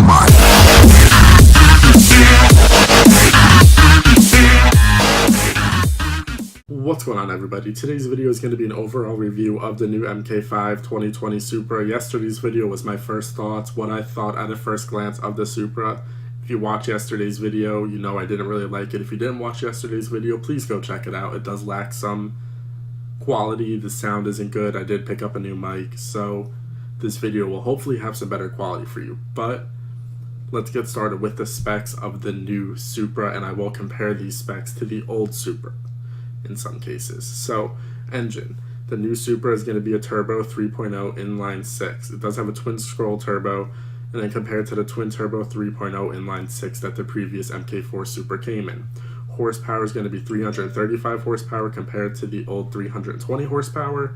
mastermind. What's going on, everybody? Today's video is going to be an overall review of the new MK5 2020 Supra. Yesterday's video was my first thoughts, what I thought at a first glance of the Supra. If you watched yesterday's video, you know I didn't really like it. If you didn't watch yesterday's video, please go check it out. It does lack some quality. The sound isn't good. I did pick up a new mic, so this video will hopefully have some better quality for you. But let's get started with the specs of the new Supra, and I will compare these specs to the old Supra in some cases. So, engine. The new Supra is going to be a turbo 3.0 inline 6. It does have a twin scroll turbo, and then compared to the twin turbo 3.0 inline 6 that the previous MK4 Supra came in. Horsepower is going to be 335 horsepower compared to the old 320 horsepower.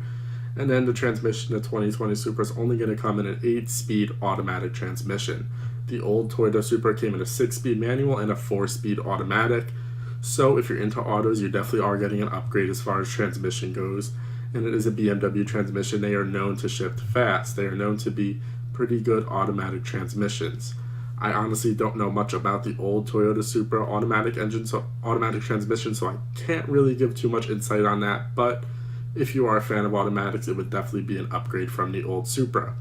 And then the transmission, the 2020 Supra is only going to come in an 8-speed automatic transmission. The old Toyota Supra came in a 6-speed manual and a 4-speed automatic. So if you're into autos, you definitely are getting an upgrade as far as transmission goes. And it is a BMW transmission. They are known to shift fast. They are known to be pretty good automatic transmissions. I honestly don't know much about the old Toyota Supra automatic engine, so automatic transmission, so I can't really give too much insight on that. But if you are a fan of automatics, it would definitely be an upgrade from the old Supra.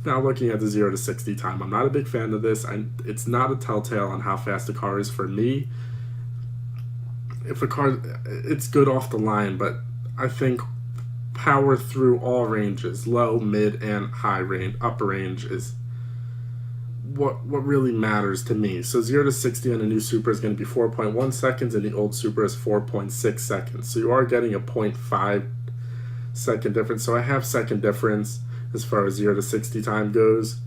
Now, looking at the 0 to 60 time, I'm not a big fan of this. It's not a telltale on how fast the car is for me. If a car, it's good off the line, but I think power through all ranges, low, mid, and high range, upper range, is what really matters to me. So 0 to 60 on a new Supra is going to be 4.1 seconds, and the old Supra is 4.6 seconds. So you are getting a 0.5 second difference. So I have second difference as far as 0 to 60 time goes,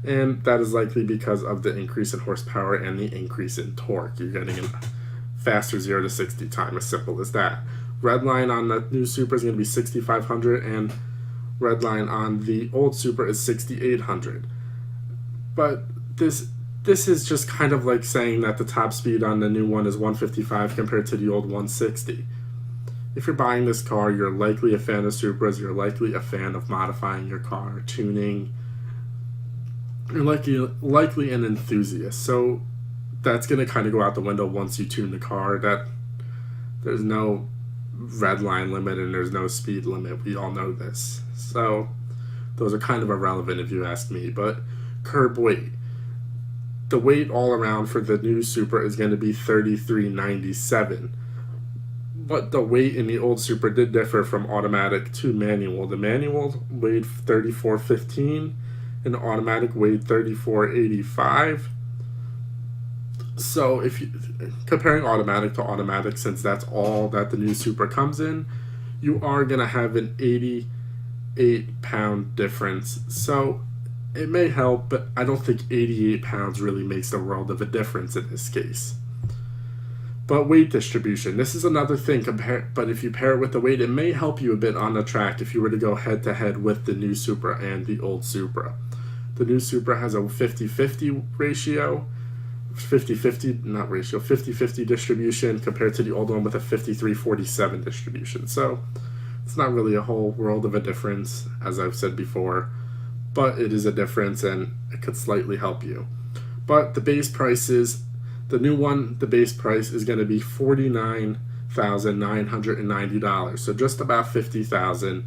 and that is likely because of the increase in horsepower and the increase in torque. You're getting a faster 0 to 60 time, as simple as that. Red line on the new Supra is going to be 6,500, and red line on the old Supra is 6,800. But this is just kind of like saying that the top speed on the new one is 155 compared to the old 160. If you're buying this car, you're likely a fan of Supras, you're likely a fan of modifying your car, tuning, you're likely an enthusiast. So that's going to kind of go out the window once you tune the car. That there's no red line limit and there's no speed limit. We all know this. So those are kind of irrelevant if you ask me. But curb weight. The weight all around for the new Supra is going to be 3397. But the weight in the old Supra did differ from automatic to manual. The manual weighed 3415 and the automatic weighed 3485. So if you comparing automatic to automatic, since that's all that the new Supra comes in, you are going to have an 88-pound difference. So it may help, but I don't think 88 pounds really makes a world of a difference in this case. But weight distribution, this is another thing. But if you pair it with the weight, it may help you a bit on the track if you were to go head-to-head with the new Supra and the old Supra. The new Supra has a 50-50 ratio, 50-50 distribution compared to the old one with a 53-47 distribution. So it's not really a whole world of a difference, as I've said before. But it is a difference, and it could slightly help you. But the base prices, the new one, the base price is going to be $49,990, so just about $50,000.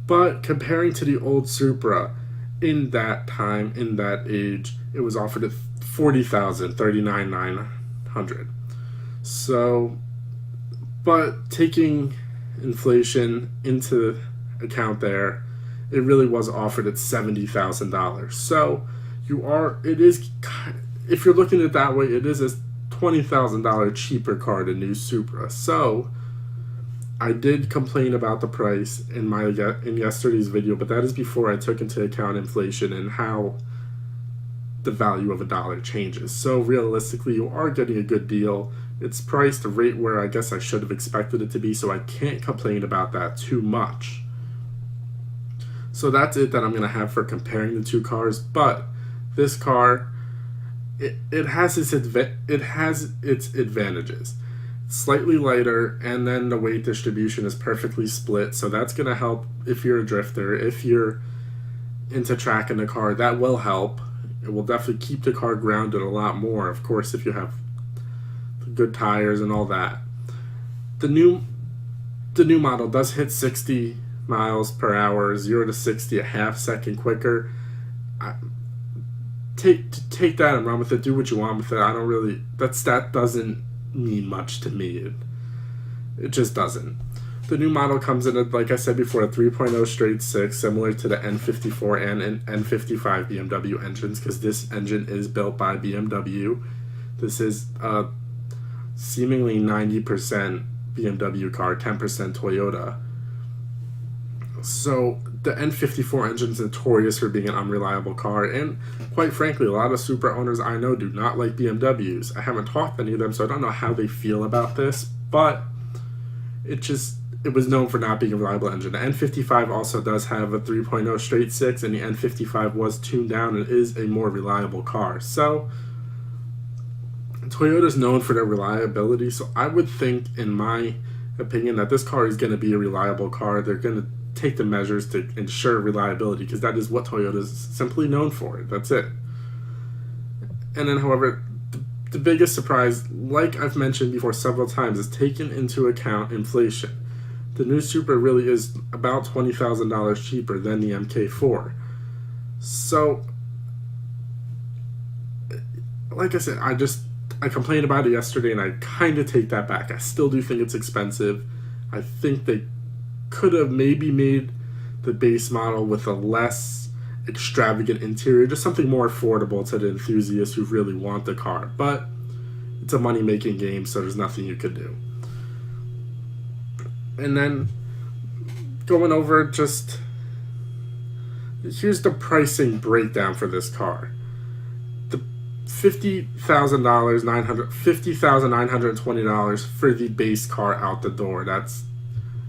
But comparing to the old Supra, in that time, in that age, it was offered at $40,000, $39,900. So, but taking inflation into account there, it really was offered at $70,000. So if you're looking at it that way, it is a $20,000 cheaper car than new Supra. So I did complain about the price in yesterday's video, but that is before I took into account inflation and how the value of a dollar changes. So realistically, you are getting a good deal. It's priced right where I guess I should have expected it to be, so I can't complain about that too much. So that's it that I'm going to have for comparing the two cars. But this car, it has its advantages. It's slightly lighter, and then the weight distribution is perfectly split. So that's going to help if you're a drifter, if you're into tracking the car. That will help. It will definitely keep the car grounded a lot more, of course, if you have good tires and all that. The new model does hit 60 miles per hour, 0 to 60 a half second quicker. Take that and run with it. Do what you want with it. I don't really. That doesn't mean much to me. It just doesn't. The new model comes in, like I said before, a 3.0 straight six, similar to the N54 and N55 BMW engines, because this engine is built by BMW. This is seemingly 90% BMW car, 10% Toyota. So the N54 engine is notorious for being an unreliable car, and quite frankly, a lot of Supra owners I know do not like BMWs. I haven't talked to any of them, so I don't know how they feel about this, but it was known for not being a reliable engine. The N55 also does have a 3.0 straight six, and the N55 was tuned down and is a more reliable car. So Toyota's known for their reliability, so I would think, in my opinion, that this car is going to be a reliable car. They're going to take the measures to ensure reliability, because that is what Toyota is simply known for. That's it. And then, however, the biggest surprise, like I've mentioned before several times, is taking into account inflation. The new Supra really is about $20,000 cheaper than the MK4. So, like I said, I complained about it yesterday, and I kind of take that back. I still do think it's expensive. I think they could have maybe made the base model with a less extravagant interior, just something more affordable to the enthusiasts who really want the car. But it's a money-making game, so there's nothing you could do. And then going over here's the pricing breakdown for this car. The $50,920 for the base car out the door. That's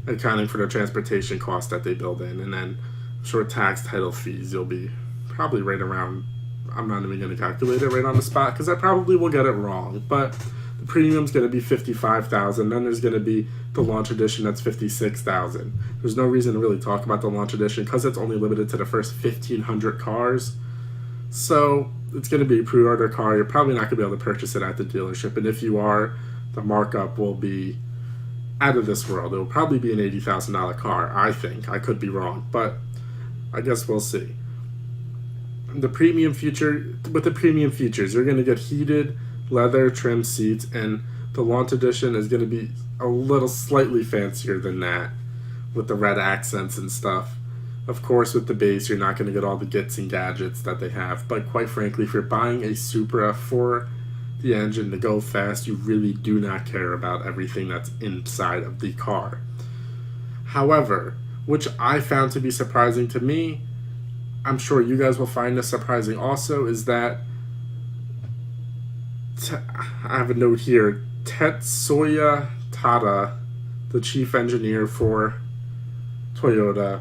accounting for the transportation cost that they build in, and then I'm sure tax, title, fees, you'll be probably right around, I'm not even going to calculate it right on the spot because I probably will get it wrong, but the premium's going to be $55,000. Then there's going to be the launch edition, that's $56,000. There's no reason to really talk about the launch edition because it's only limited to the first 1,500 cars, so it's going to be a pre-order car. You're probably not going to be able to purchase it at the dealership, and if you are, the markup will be out of this world. It will probably be an $80,000 car, I think. I could be wrong, but I guess we'll see. With the premium features, you're going to get heated leather trim seats, and the launch edition is going to be a little slightly fancier than that with the red accents and stuff. Of course, with the base, you're not going to get all the gits and gadgets that they have, but quite frankly, if you're buying a Supra for the engine to go fast, you really do not care about everything that's inside of the car. However, which I found to be surprising to me, I'm sure you guys will find this surprising also, is that I have a note here, Tetsuya Tada, the chief engineer for Toyota,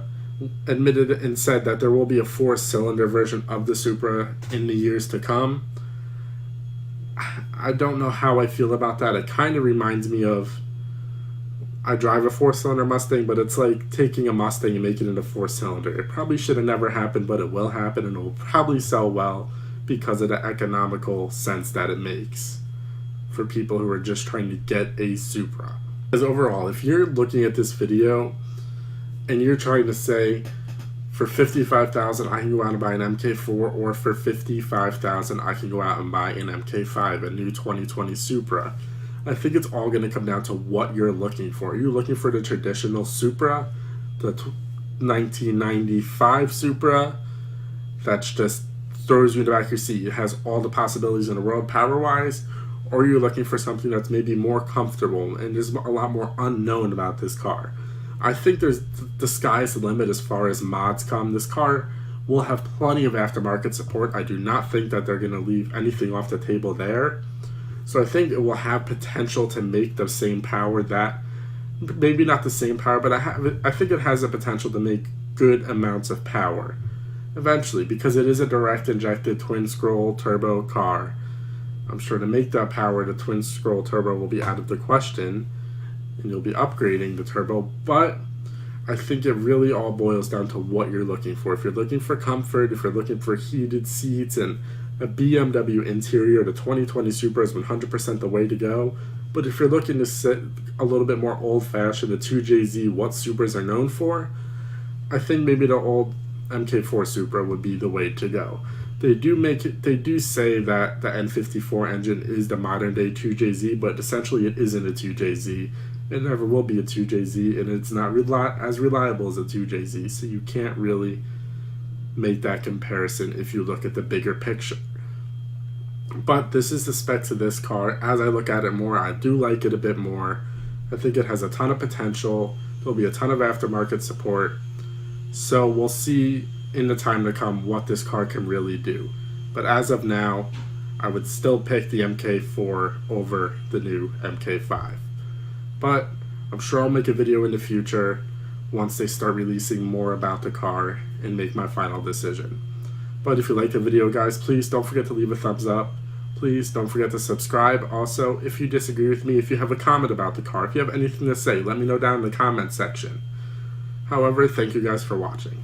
admitted and said that there will be a 4-cylinder version of the Supra in the years to come. I don't know how I feel about that. It kind of reminds me of, I drive a 4-cylinder Mustang, but it's like taking a Mustang and making it a 4-cylinder. It probably should have never happened, but it will happen, and it will probably sell well because of the economical sense that it makes for people who are just trying to get a Supra. Because overall, if you're looking at this video and you're trying to say, for $55,000 I can go out and buy an MK4, or for $55,000 I can go out and buy an MK5, a new 2020 Supra, I think it's all going to come down to what you're looking for. Are you looking for the traditional Supra, the 1995 Supra that's just throws you in the back of your seat, it has all the possibilities in the world power-wise, or are you looking for something that's maybe more comfortable and there's a lot more unknown about this car? I think the sky's the limit as far as mods come. This car will have plenty of aftermarket support. I do not think that they're going to leave anything off the table there. So I think it will have potential to make the same power that, maybe not the same power, but I think it has the potential to make good amounts of power eventually, because it is a direct injected twin scroll turbo car. I'm sure to make that power, the twin scroll turbo will be out of the question, and you'll be upgrading the turbo, but I think it really all boils down to what you're looking for. If you're looking for comfort, if you're looking for heated seats and a BMW interior, the 2020 Supra is 100% the way to go. But if you're looking to sit a little bit more old-fashioned, the 2JZ, what Supras are known for, I think maybe the old MK4 Supra would be the way to go. They do say that the N54 engine is the modern-day 2JZ, but essentially it isn't a 2JZ. It never will be a 2JZ, and it's not as reliable as a 2JZ, so you can't really make that comparison if you look at the bigger picture. But this is the specs of this car. As I look at it more, I do like it a bit more. I think it has a ton of potential. There'll be a ton of aftermarket support. So we'll see in the time to come what this car can really do. But as of now, I would still pick the MK4 over the new MK5. But I'm sure I'll make a video in the future once they start releasing more about the car and make my final decision. But if you like the video, guys, please don't forget to leave a thumbs up. Please don't forget to subscribe. Also, if you disagree with me, if you have a comment about the car, if you have anything to say, let me know down in the comment section. However, thank you guys for watching.